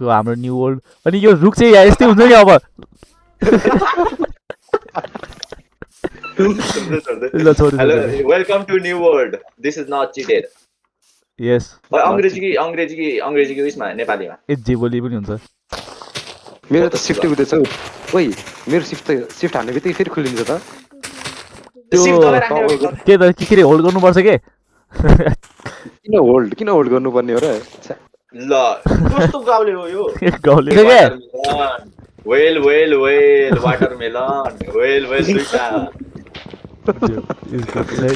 हाम्रो new world अनि यो रुख चाहिँ यस्तै हुन्छ नि अब ल छोड Hello, welcome to New World. This is not cheated. यस अंग्रेजी की उसमा नेपालीमा ए जे बोली पनि हुन्छ मेरो त शिफ्ट हुँदैछ ओइ मेरो शिफ्ट हान्ने बित्तिकै फेरि खुलिन्छ त के त के होल्ड गर्नुपर्छ के किन होल्ड गर्नुपर्ने हो र ल कस्तो गाउँले हो यो गाउँले के वेल वाटरमेलन वेल सुइटा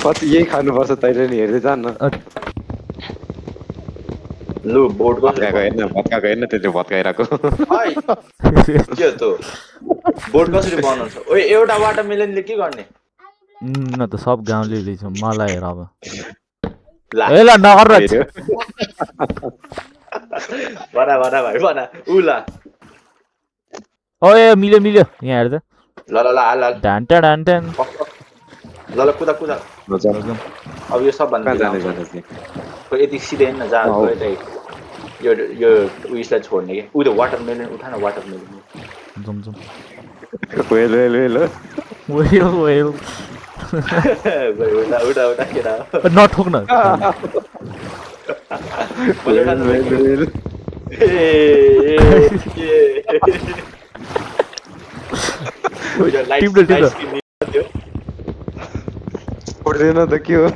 कति यही खानुपर्छ तैँले नि हेर्दै जान्न लु बोर्ड भत्काएको हेर्न त्यसले भत्काइरहेको के त बोर्ड कसरी बनाउँछ ओइ एउटा वाटरमेलनले के गर्ने न त सब गाउँले लिन्छ मलाई हेर अब ए ल नगर बना भाइ बना उला ओए मिल्यो यहाँ हेर त ल हाल ढान्टा ल कुदा अब यो सब भन्दा यति सिधै न जा यो उयसलाई छोड्ने के उ त वाटरमेलन उठा न वाटरमेलन जुम वेल उठा केटा नठोक न फुट्दैन त के हो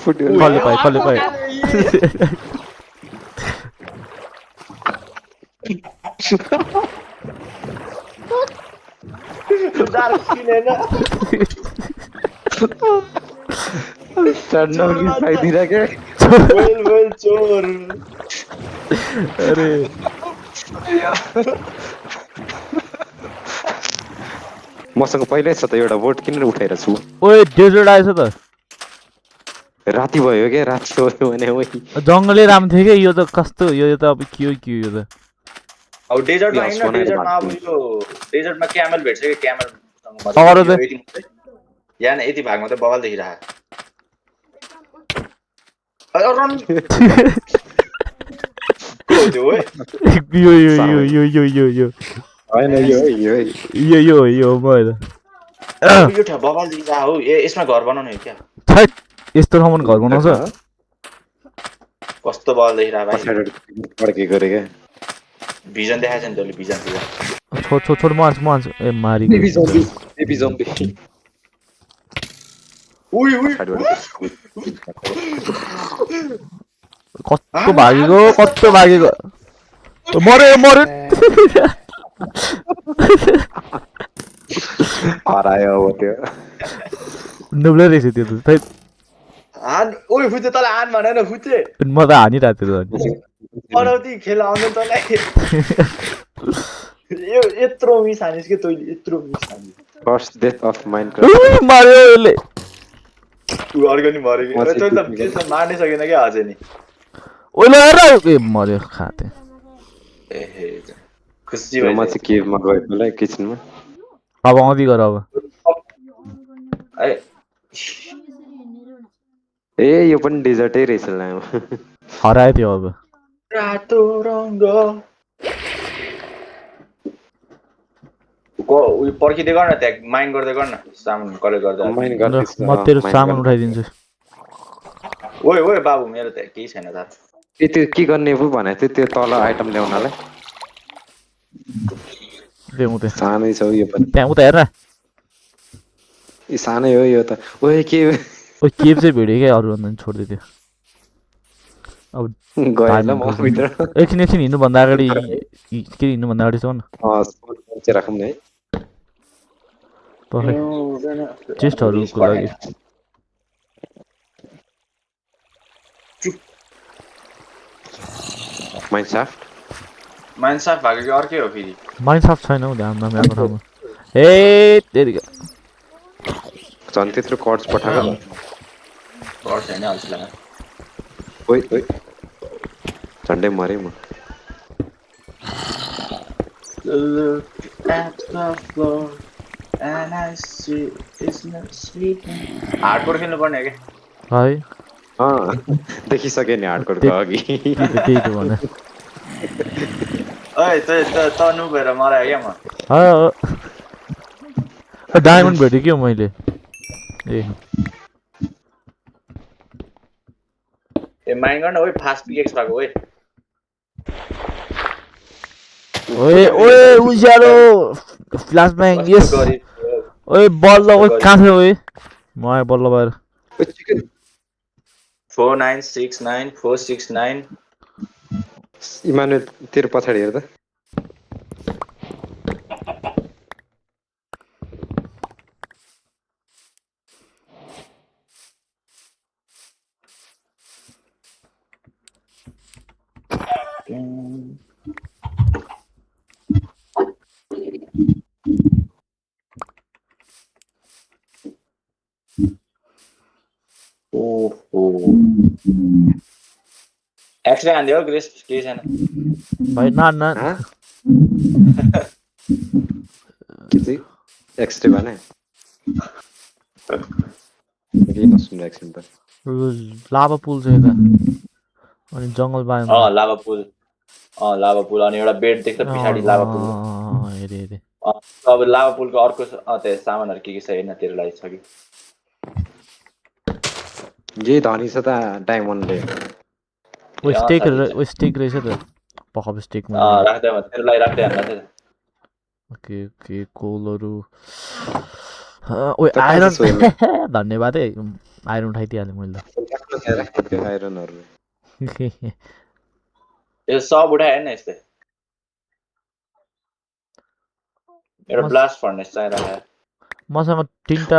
फुट्यो फल्यो पाइ चढ्न खाइदिरहेको वेल चोर अरे मसँग पहिल्यै छ त एउटा बोट किन उठाएर छु ओए डेजर्ट आएछ त राति भयो क्या राति भयो भने जङ्गलै राम्रो थियो क्या यो त कस्तो यो त अब के हो यो त अब डेजर्टमा हैन डेजर्टमा अब यो डेजर्टमा क्यामल भेट्छ के क्यामल अगाडि त यहाँ यति भागमा त बवाल देखिरहेको यो हैन यो मैले यो ठ्या बवाल देखिरहेको हो यसमा घर बनाउने हो क्या यस्तो ठाउँमा घर बनाउँछ कस्तो बवाल देखिरहेको भाइ पड्केको रे क्या भिजन देखाएको छ नि तैँले भिजन छोड मान्छ ए मारी बेबी जम्बी उइ कस्तो भागेको मर्यो हरायो अब त्यो नुब्लै रहेछ त्यो त हान ओइ फुचे तँलाई हान भने न फुचे म त हानिरहेको थियो पनौती खेल आउँदैन तँलाई यो यत्रो मिस हानिस् के तैँले यत्रो मिस हानिस् फर्स्ट डेथ अफ माइनक्राफ्ट मार्यो यसले ऊ अर्को नि मऱ्यो कि तैँले त त्यसमा मार्नै सकेन क्या अझै नि ओइले हेर ए मर्यो खाते एहे खुसी म चाहिँ केभमा गएको होला किचनमा अब आउँदै गर अब ए यो पनि डेजर्टै रहेछ लामो हरायो त्यो अब रातो रङ्ग उयो पर्खिँदै गर्न त्यहाँ माइन गर्दै गर्न सामान कलेक्ट गर्दा म तेरो सामान उठाइदिन्छु ओइ बाबु मेरो त केही छैन त त्यो के गर्ने पो भनेको थियो त्यो तल आइटम ल्याउनलाई सानै छ यो पनि त्यहाँ उता हेर ए सानै हो यो त ओए के केब चाहिँ भिड्यो क्या अरू भन्दा छोड्दै थियो अब गएन म भित्र एकछिन हिँड्नुभन्दा अगाडि हिँड्नुभन्दा अगाडि छ न राखौँ न है चेस्टहरूको लागि माइनसाफ्ट भएको कि अर्कै हो फेरि माइनसाफ्ट छैन हौ ध्यान नमिआएको ठाउँमा ए तेरिका झन् त्यत्रो कर्ड्स पठाएको घर छैन अल्छी ओइ झन्डै मरेँ म हार्डकोर खेल्नु पर्ने हो क्या है देखिसके नि हार्डकोरको अघि त्यही त भने ओइ त नु भएर मरायो क्या म डायमन्ड भेटेँ क्या मैले ए माइन गर्न ओइ फास्ट पिकेक्स भएको ओइ ओए ओए उज्यालो फ्ल्यास ब्याङ यस ओए बल्ल ओए कहाँ छ ओए म आएँ बल्ल बाहिर 4969469 इमानुएल तेरो पछाडि हेर त एक्सरे हान्दियो ग्रेस केही छैन भाइ ना के चाहिँ एक्सरे भने केही नसुन्नु एक्सन त लाभा पुल छ यता अनि जङ्गल बायोम लाभा पुल अनि एउटा बेड देख्छ पछाडि लाभा पुल हेरे अब लाभा पुलको अर्को त्यो सामानहरू के छ हेर्न तेरो लागि छ कि जे धनी छ त डायमन्डले ओ स्टेक रहेछ त पखब स्टेक राख्दै तेरो लागि राख्दै हान्न थियो ओके कोलहरू ओए आइरन धन्यवाद है आइरन उठाइदिइहालेँ मैले त आइरनहरू यो सब उठाए हेर्न यस्तै एउटा ब्लास्ट फर्नेस चाहिँ राखे मसँग 3टा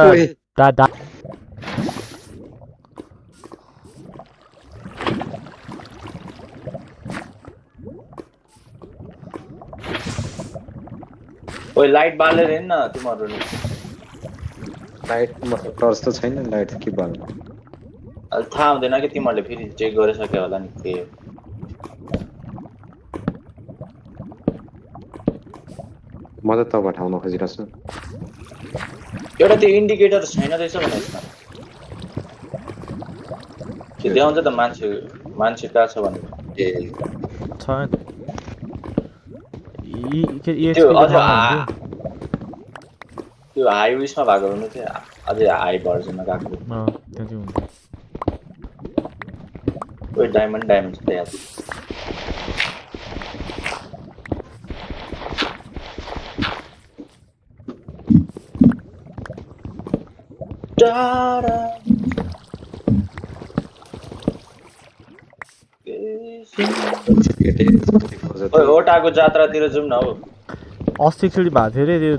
ओइ लाइट बालेर हेर्न तिमीहरूले लाइट मतलब टर्च त छैन लाइट के बाल्नु थाहा हुँदैन कि तिमीहरूले फेरि चेक गरिसक्यो होला नि के म त तब ठाउँमा खोजिरहेको छु एउटा त्यो इन्डिकेटर छैन रहेछ भने यसमा के देखाउँछ त मान्छे कहाँ छ भने त्यो हाई उइसमा भएको हुनु थियो अझै हाई भर्जनमा गएको ओइ डायमन्ड छ यार ओटाको जात्रातिर जाउँ न हौ अस्ति एकचोटि भएको थियो अरे त्यो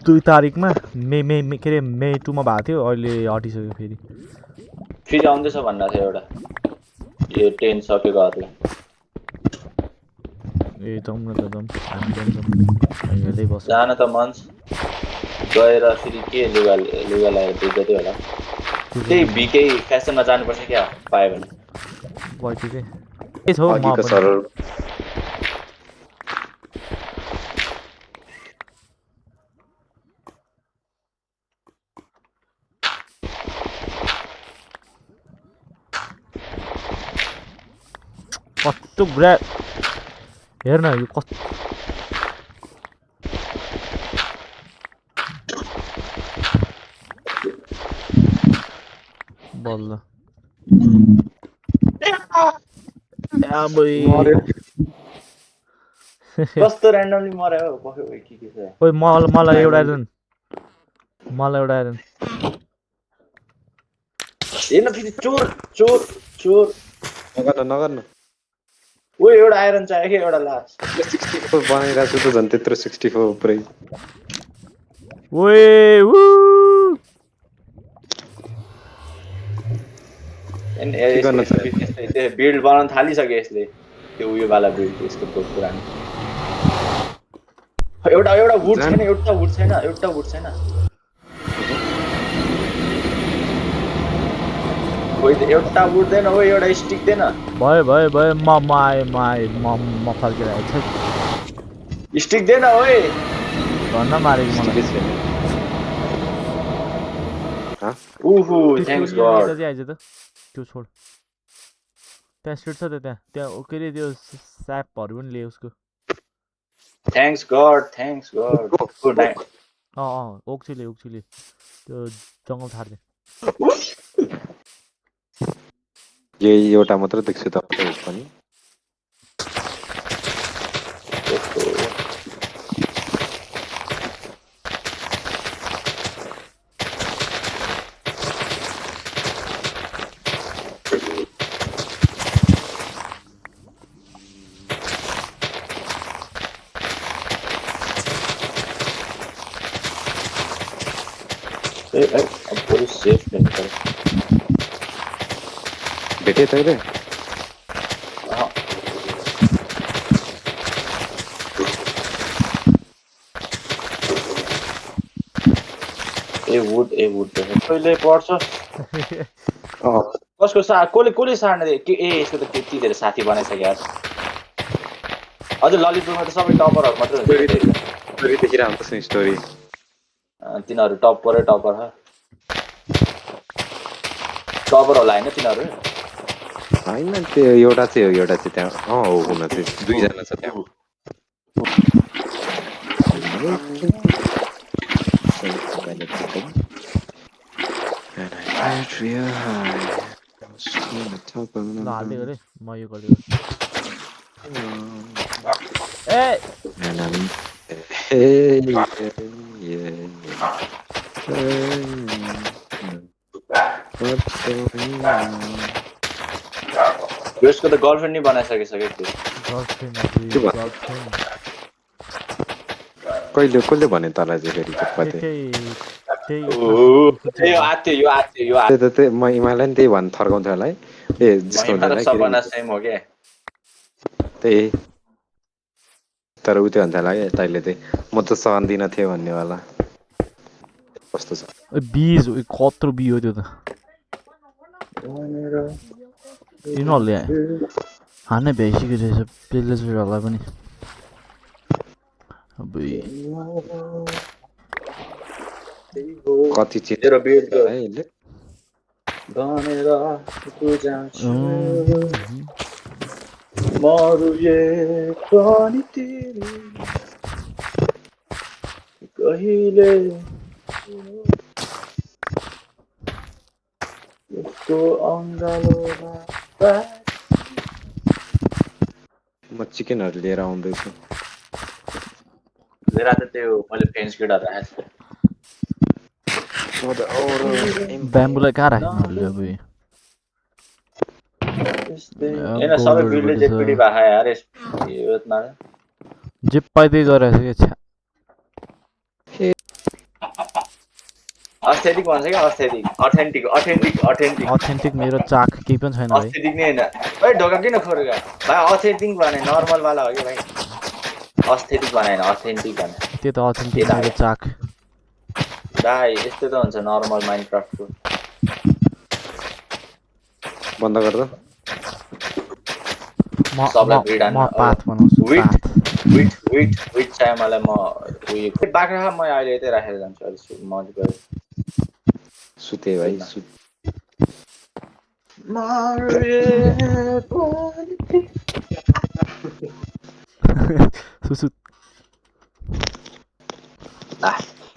2 तारिकमा मे के अरे मे 2 मा भएको थियो अहिले हटिसक्यो फेरि आउँदैछ भन्दा थियो एउटा यो 10 सकेको हतलाई ए जाउँ न त जान त मन गएर फेरि के लुगा लगाएर बेच्दै होला त्यही भिकै फेसनमा जानुपर्छ क्या पायो भने कस्तो ग्राब हेर्न यो कस्तो बल्ल कस्तो र्यान्डमली मर्यो हौ के छ ओइ मलाई एउटा आइरन हेर्न फेरि चोर नगर्न ओ एउटा आइरन चाहियो कि एउटा लास्ट 64 बनाइरहेको छु त झन् त्यत्रो 64 पुरै ओए बिल्ड बनाउन थालिसक्यो यसले त्यो उयोवाला बिल्ड यसको पुरानो एउटा वुड छैन एउटा वुड छैन एउटा वुड देन हो एउटा स्टिक देन भयो म फर्केर आएछ स्टिक देन ओए भन्न मारेको मलाई उहु थ्याङ्क्स यता गड चाहिँ आइज त त्यो छोड त्यहाँ सिट छ त त्यहाँ के अरे त्यो स्यापहरू पनि लिए उसको थ्याङ्क्स गड गुड नाइट ओक्छिले त्यो जङ्गल थार्ने यही एउटा मात्र देख्छु त पनि अब पुरै सेफ गर्नु पर्यो भेटे तैँले ए वुड कहिले पर्छ कसको कसले सार्ने के ए यसको त त्यति धेरै साथी बनाइसक्यो यार अझ ललितपुरमा त सबै टपरहरू मात्रै हुन्छ देखिरहेको छ स्टोरी तिनीहरू टपर होला होइन तिनीहरू होइन त्यो एउटा चाहिँ त्यहाँ हो हुन चाहिँ दुईजना छ त्यहाँ हाल्दै गरे म यो गरिदिएको यसको त गर्लफ्रेन्ड नै बनाइसकिसक्यो कहिले कसले भने तँलाई चाहिँ फेरि म इमालाई नि त्यही भन्न थर्काउँथ्यो होला है ए सपना सेम हो क्या त्यही तर उ त्यो भन्दा लाग्यो तैँले चाहिँ म त सहन्दिनँ थिएँ भन्नेवाला कस्तो छ बीज कत्रो बी हो त्यो त यिनीहरूले हान्नै भ्याइसक्यो रहेछ प्लेजर्सहरूलाई पनि कति चिज कहिले उसको अङ्गालोमा म चिकनहरू लिएर आउँदैछु लिएर त त्यो मैले फेन्स केटाहरू राखेको ब्याम्बुलाई कहाँ राख्नु होइन सबै बिल्डले जेटपिडी भएको यार यसमा जे पाइदै गइरहेको छ अस्थेटिक भन्छ क्या अथेन्टिक मेरो चाख केही पनि छैन भाइ अस्थेटिक नै होइन भाइ ढोका किन खोरेको भाइ अथेन्टिक भने नर्मल वाला हो कि भाइ अस्थेटिक भनेन अथेन्टिक भने त्यो त अथेन्टिक मेरो चाख भाइ यस्तो त हुन्छ नर्मल माइनक्राफ्टको बन्द गर्दा म पाथ बनाउँछु विट चाहिँ मलाई म उयो बाख्रा म अहिले यतै राखेर जान्छु अहिले मज गयो सुते भाइ सुसु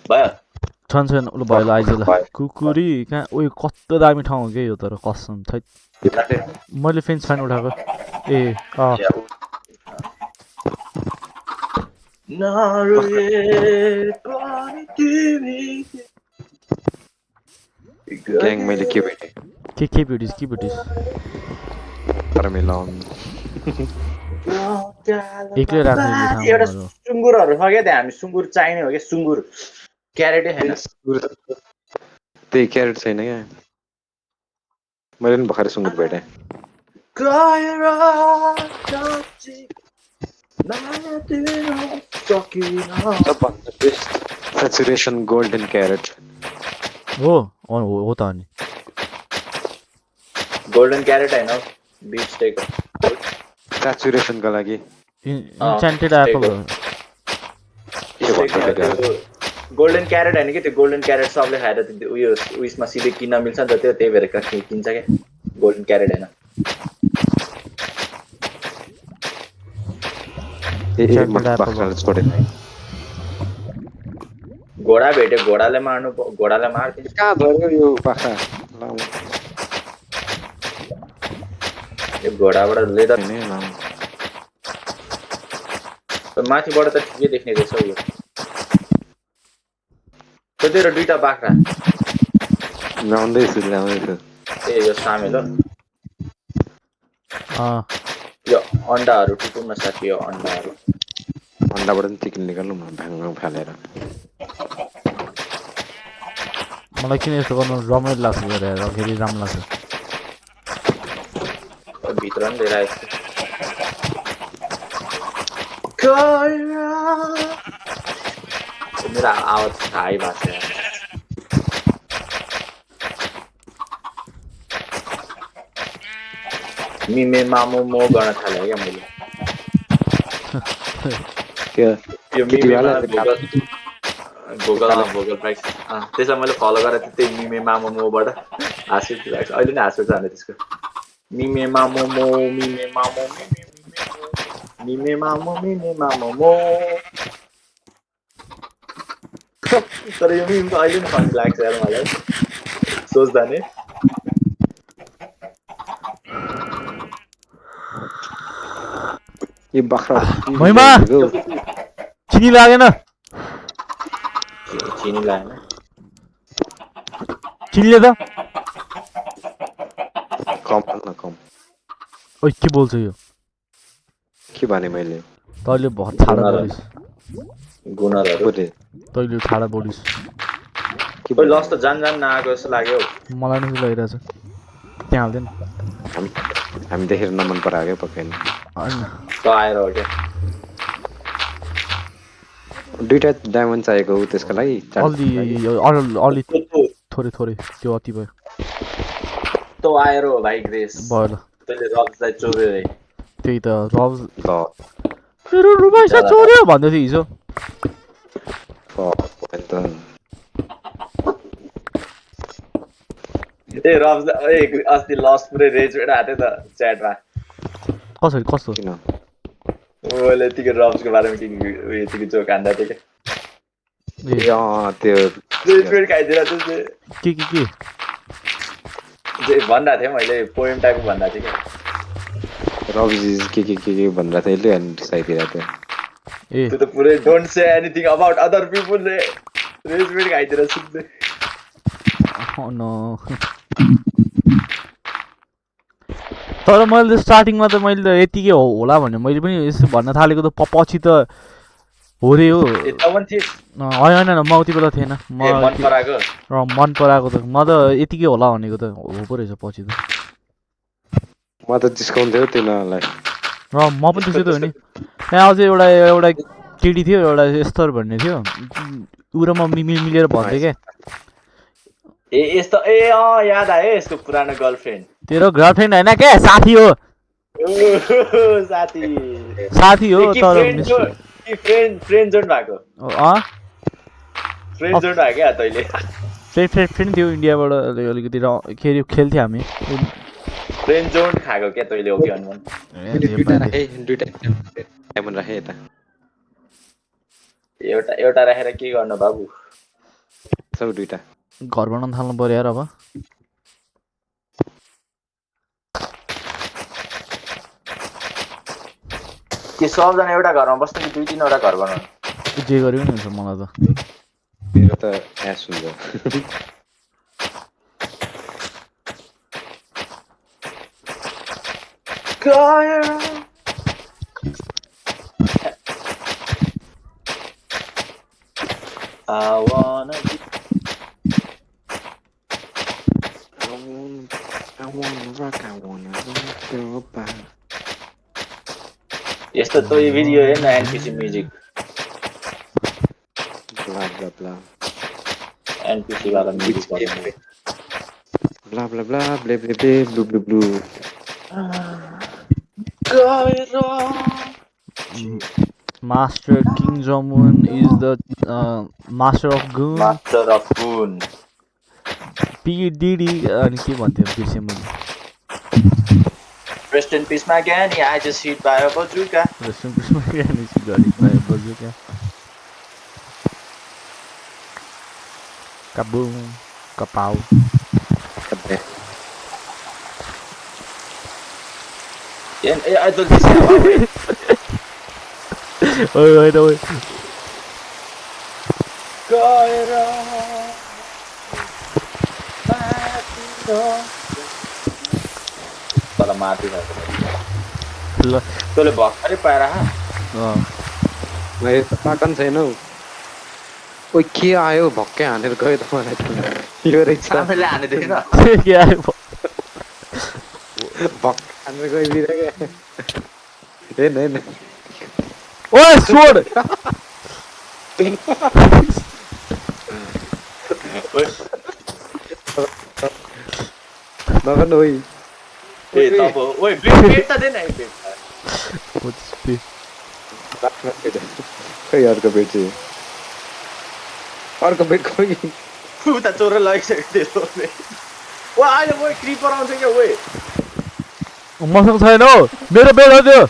भयो छैन उसले भयो आइज ल कुकुरी कहाँ उयो कस्तो दामी ठाउँ हो क्या यो तर कसम छैट मैले फेन्स फ्यान उठाएको ए ग्याङ मैले के भेटेँ के भेटिस तर मिलाउनु एक्लै राख्ने एउटा सुँगुरहरू छ क्या त्यहाँ हामी सुँगुर चाहिने हो क्या सुँगुर क्यारेटै छैन त्यही क्यारेट छैन क्या मैले पनि भर्खरै सुँगुर भेटेँ सेचुरेसन गोल्डन क्यारेट हो त अनि गोल्डन क्यारेट होइन बिफ स्टेक सेचुरेसनको लागि इन्चेन्टेड एप्पल गोल्डन क्यारेट हैन कि त्यो गोल्डन क्यारेट सबले खाएर त्यो उयो उइसमा सिधै किन्न मिल्छ नि त त्यो त्यही भएर किन्छ के गोल्डन क्यारेट हैन बाख्राले छोडे घोडा भेट्यो घोडाले मार्दिन्छ कहाँ झऱ्यो यो बाख्रा यो घोडाबाट लेदर हैन माथिबाट त ठिकै देख्ने रहेछ यो त्यो दुईटा बाख्रा ल्याउँदैछु ए यो सामेल हो अँ यो अन्डाहरू टुटुन्न साथी यो अन्डाहरू अन्डाबाट पनि चिकन निकाल्नु न भाङ फालेर मलाई किन यस्तो गर्नु रमाइलो लाग्छ हेर्दाखेरि राम्रो लाग्छ भित्र पनि लिएर आएको मेरो आवाज हाई भएको छ मिमे मामु मो गर्न थालेँ क्या मैले यो मिमेमा भोकल प्र्याक्टिस त्यसमा मैले फलो गरेर त्यही मिमे मामु मोबाट हाँसु उठिरहेको छ अहिले नै हाँसु उठ्छ त्यसको मिमे मामु मो मिमे मामु मिमे मामु मो तर यो मिम त अहिले नै फनी लाग्छ यार मलाई सोच्दा नै यो बाख्रा महिमा चिनी लागेन चिनी लागेन चिनीले त कम कम ओइ के बोल्छ यो के भने मैले तैँले छाडा बोलिस् गुनरहरू तैँले छाडा बोलिस् ओइ लस त जान नआएको जस्तो लाग्यो मलाई नै लागिरहेछ त्यहाँ हाल्दैन हामी देखेर नमन परायो पक्कै होइन त आएर हो क्या दुईटा डायमन्ड चाहिएको त्यसको लागि अलि थोरै त्यो अति भयो त आएर हो भाइ ग्रेस भयो ल तैँले रब्सलाई चोर्यो रे त्यही त रब्स मेरो रुपैसा चोर्यो भन्दै थियो हिजो ए रब्स अस्ति लस पुरै रेज हाथ्यो त च्याटमा कसरी कस्तो किन मैले यतिकै रब्सको बारेमा यतिकै जोक हान्दा थियो क्या त्यो रेज खाइदिएर के भनिरहेको थिएँ मैले पोएम टाइपको भनिरहेको थिएँ क्या रब्जी के भनेर थियो यसले अनि डिसाइदिरहेको थियो ए त्यो त पुरै don't say anything about other people रे रेजमेन्ट खाइदिएर सुन्दै नो तर मैले त स्टार्टिङमा त मैले त यतिकै होला भने मैले पनि यसो भन्न थालेको त पछि त हो रे हो होइन म उति बेला थिएन मन पराएको त म त यतिकै होला भनेको त हो पो रहेछ पछि त म त जिस्काउँथ्यो तिनीहरूलाई र म पनि त्यसै त हो नि त्यहाँ अझै एउटा केटी थियो एउटा यस्तर भन्ने थियो ऊ र म मिलेर भन्थेँ क्या ए यस्तो याद आयो यसको पुरानो गर्लफ्रेन्ड तेरो गर्लफ्रेन्ड होइन क्या साथी हो साथी हो तर फ्रेन्ड जोन भएको फ्रेन्ड जोन भयो क्या तैँले फ्रेन्ड थियो इन्डियाबाट अलिकति के अरे खेल्थ्यो हामी फ्रेन्ड जोन खाएको क्या तैँले हो कि अनुमान एउटा राखेर के गर्नु बाबु सब दुईटा घर बनाउन थाल्नु पर्यो यार अब के सबजना एउटा घरमा बस्नु कि 2-3वटा घर बनाउनु जे गर्यो नि हुन्छ मलाई त मेरो त एस हुन्छ I wanna rock, I wanna go back. यस्तो तो ये भिडियो है ना NPC music blah blah blah NPC वाला म्यूजिक ब्ला ब्ला ब्ला ब्ले ब्ले ब्ले ब्लू ब्लू ब्लू Master King Jong-un is the master of goon. Master of Goon. P Diddy अनि के भन्थ्यो बिर्सेँ मैले. Rest in peace, my Gani. I just hit by a bazooka. Rest in peace, my Gani. Gari by bazooka. Kaboom. Kapow. I don't listen. Oi. Gएर तल माथि ल तँले भर्खरै पाएर मैले त पाकन छैन हौ. ओइ के आयो भक्कै हानेर गयो त मलाई त. यो रहेछ आफैले हानिदिएन के आयो भक्क हानेर गयो बिराके. हेर्न ओए छोड नगर्नु ओइ. ए तब ओइ बेट त दे न एक बेट खै अर्को बेट चाहिँ अर्को बेट खोइ. उता चोरेर लगिसक्यो त्यो ओ अहिले ओइ क्रिपर आउँछ क्या ओइ मसँग छैन हौ. मेरो बेड हो त्यो.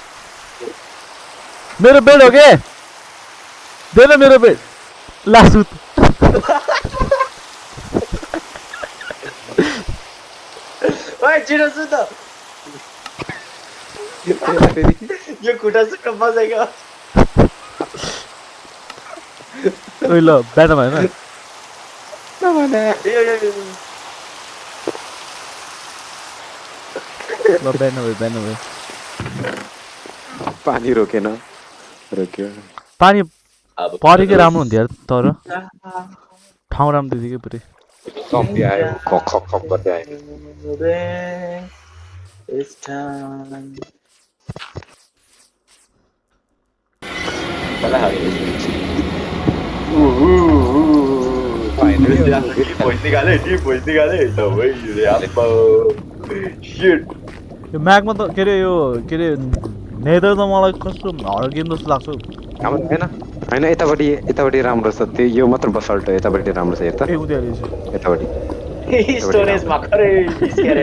मेरो बेड हो के देन मेरो बेड लासुत. ओइ छिटो सु त यो खुट्टा सुक्क बसेको ओइ ल बिहान भएन ल बिहान भयो पानी रोकेन रोक्यो. पानी परेकै राम्रो हुन्थ्यो यार. तर ठाउँ राम्रो थियो कि पुरै. कम्पी आयो खक गर्दै आयो. यो म्यागमा त के अरे यो के अरे नेदर त मलाई कस्तो हर गेम जस्तो लाग्छ हौ. होइन यतापट्टि राम्रो छ. त्यो यो मात्र बसल्ट यतापट्टि राम्रो छ. हेर त ए उद्या रहेछ यतापट्टि स्टोरेज भर्खरै निस्केर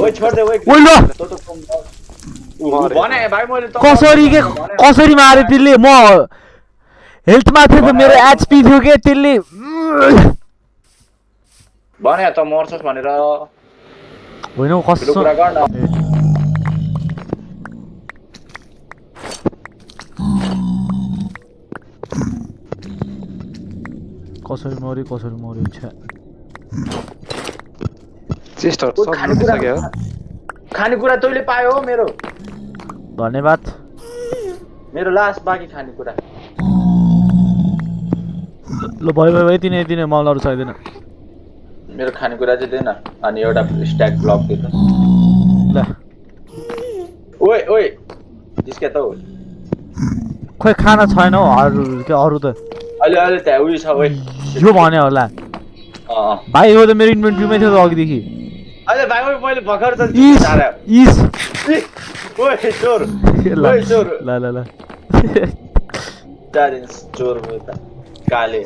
ओइ छोड दे ओइ ओइ ल भने भाइ मैले कसरी मारे त्यसले. म हेल्थमा थियो त मेरो एचपी थियो के त्यसले. भने त मर्छस् भनेर होइन कस्तो कुरा गर्न कसरी मर्यो छ्या. चेस्टर सब सक्यो. खानेकुरा तैँले पायो हो मेरो धन्यवाद. मेरो लास्ट बाँकी खानेकुरा ल भयो यति नै मलाई अरू चाहिँदैन. मेरो खानेकुरा चाहिँ दिएन अनि एउटा स्ट्याक ब्लक दियो त ल ओइ जिस्के त खोइ खाना छैन हौ. अरू त अहिले त्यहाँ उयो छ ओइ यो भने होला भाइ. यो त मेरो इन्भेन्ट्रीमै थियो त अघिदेखि. अहिले भाइ मैले भर्खर त इस ओइ चोर ल चोर भयो त काले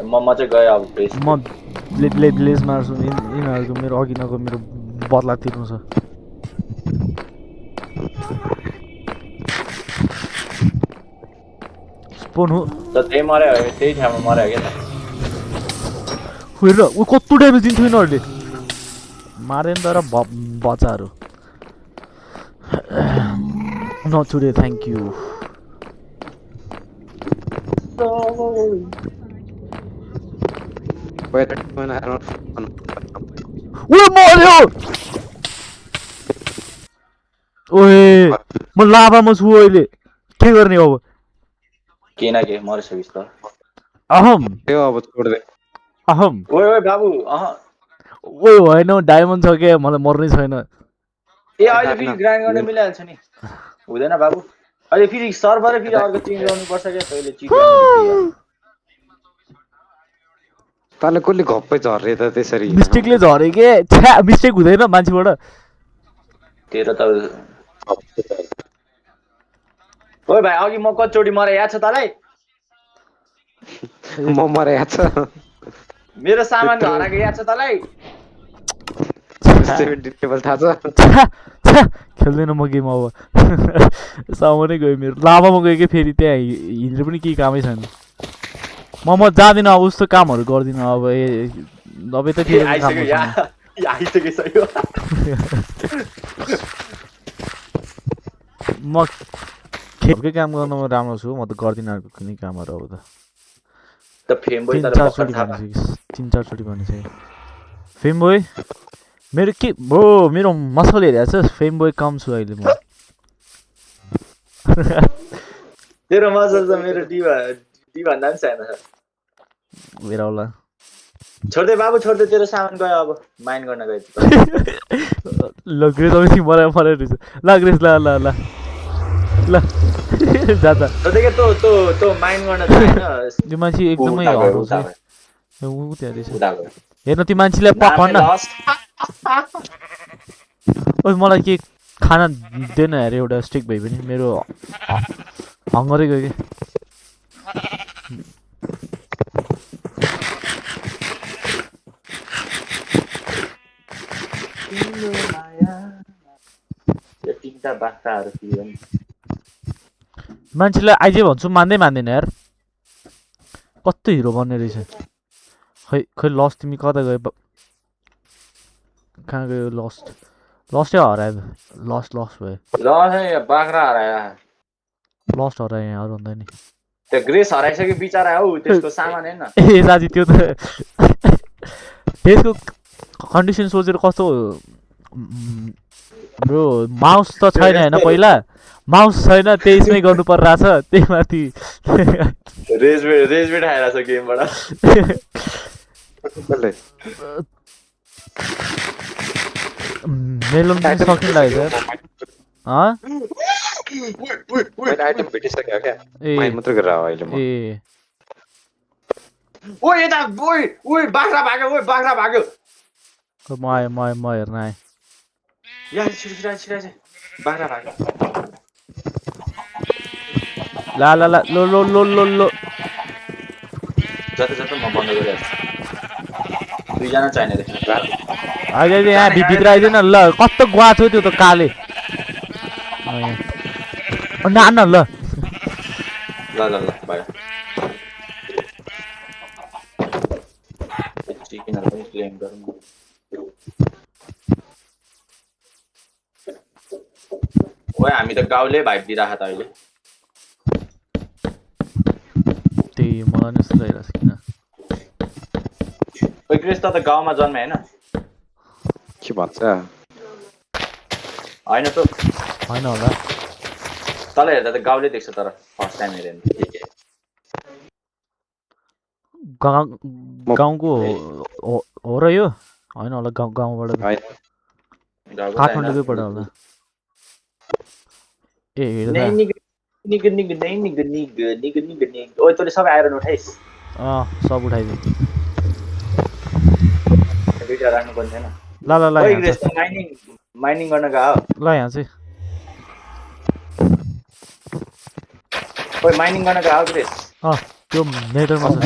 म चाहिँ गएँ अब म ब्लेज मार्छु. यिनीहरूको मेरो अघिनको मेरो बदला तिर्नु छ. स्पोन हो त त्यही मर्यो त्यही ठाउँमा मर्यो क्या त हेर ऊ कस्तो ड्यामेज दिन्छ यिनीहरूले. मारे नि तर बच्चाहरू. Not today thank you. मर्यो. ओए म लाभामा छु अहिले. के गर्ने अब. के न के मरिसकिस् त अहम अब छोड्दै अहम. ओइ बाबु ओइ होइन डायमन्ड छ क्या मलाई मर्नै छैन. ए अहिले फेरि ग्राइन्ड गर्न मिलिहाल्छ नि हुँदैन बाबु. अहिले फेरि सर्भरै फेरि अर्को चेन्ज गर्नुपर्छ क्या तैँले चिट तँलाई कसले घप्पै झर्रे त त्यसरी मिस्टेकले झरे के छ्या मिस्टेक हुँदैन मान्छेबाट तेरो त ओइ भाइ अघि म कतिचोटि मरे याद छ तँलाई म मरे याद छ मेरो सामान हराएको याद छ तँलाई 70 टेबल थाहा छ खेल्दैन म गेम अब सामानै गयो मेरो लाभामा गयो कि फेरि त्यहाँ हिँडेर पनि केही कामै छैन म जाँदिनँ अब उस्तो कामहरू गर्दिनँ अब अब यतातिर म खेलकै काम गर्नमा राम्रो छु म त गर्दिनँ अर्को कुनै कामहरू अब त 3-4 चोटि भनिसकेँ फेम बोय मेरो के ब्रो मेरो मसल हेरेको छ फेम बोय कम छु अहिले म तेरो मसल त मेरो डी भन्दा पनि छैन मेरो होला छोड्दे बाबु छोड्दे तेरो सामान गयो अब माइन गर्न गयो ल ग्रेस अबि मलाई रहेछ ल ग्रेस ल ल ल ल जा जा तो माइन गर्न छैन त्यो मान्छे एकदमै हराउँछ ऊ त्यहाँ रहेछ हेर्न त्यो मान्छेलाई पकाउन ओइ मलाई के खाना दिएन अरे एउटा स्टिक भए पनि मेरो हङ्गरै गयो कि मान्छेलाई आइजे भन्छु मान्दैन यार कस्तो हिरो बन्ने रहेछ खै लस्ट तिमी कता गयो कहाँ गयो लस्टै हरायो लस्ट भयो बाख्रा हरायो लस्ट हरायो यहाँ अरू भन्दा नि त्यो ग्रेस हराइसक्यो बिचरा हौ त्यसको सामान हैन ए साथी त्यो त त्यसको कन्डिसन सोचेर कस्तो ब्रो माउस त छैन हैन पहिला माउस छैन त्यसमै गर्नु परिरहेछ त्यही माथि रेज बेट आइरहेछ गेमबाट मेलन पनि सकिन लाग्यो आइटम भेटिसक्यो क्या माइन मात्र गरेर आयो अहिले म ओइ यता ओइ बाख्रा भाग्यो म हेर्न आएँ या छिटो बाख्रा भाग्यो ला लो जति म बन्द गरिहाल्छु दुईजना चाहिने रहेछ अहिले यहाँ भित्र आइदिएन ल कस्तो गुवाछौ त्यो त काले नान ल बाहिर चिकनहरु पनि क्लेम गरौँ ओए हामी त गाउँले भाइब दिइराख त अहिले त्यही मलाई नि यस्तो लागिरहेछ किन ओइ क्रिस त गाउँमा जन्मे हैन के भन्छ हैन त हैन होला तँलाई हेर्दा त गाउँले देख्छ तर फर्स्ट टाइम हेरेँ गाउँको हो र यो हैन होला गाउँबाट काठमाडौँकैबाट होला ए हेर्दा निग ओइ तँले सबै आइरन उठाइस् सब उठाइदिए दुईटा राख्नु पर्ने छैन ल ओइ ग्रेस माइनिङ गर्न गयो ल यहाँ चाहिँ ओइ माइनिङ गर्न गयो ग्रेस त्यो नेटरमा छ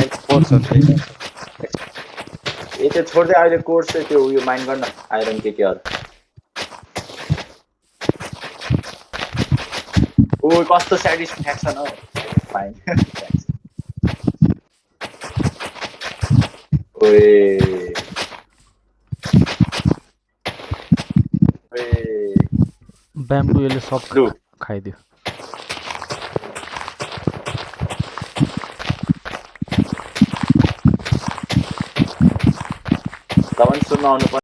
ए त्यो छोड्दै अहिले कोर्स चाहिँ त्यो उयो माइन गर्न आइरन केहरू ओ कस्तो स्याटिस्फ्याक्सन हो फाइन ओए ब्याम्बु यसले सब खाइदियो तपाईं सुन्न आउनु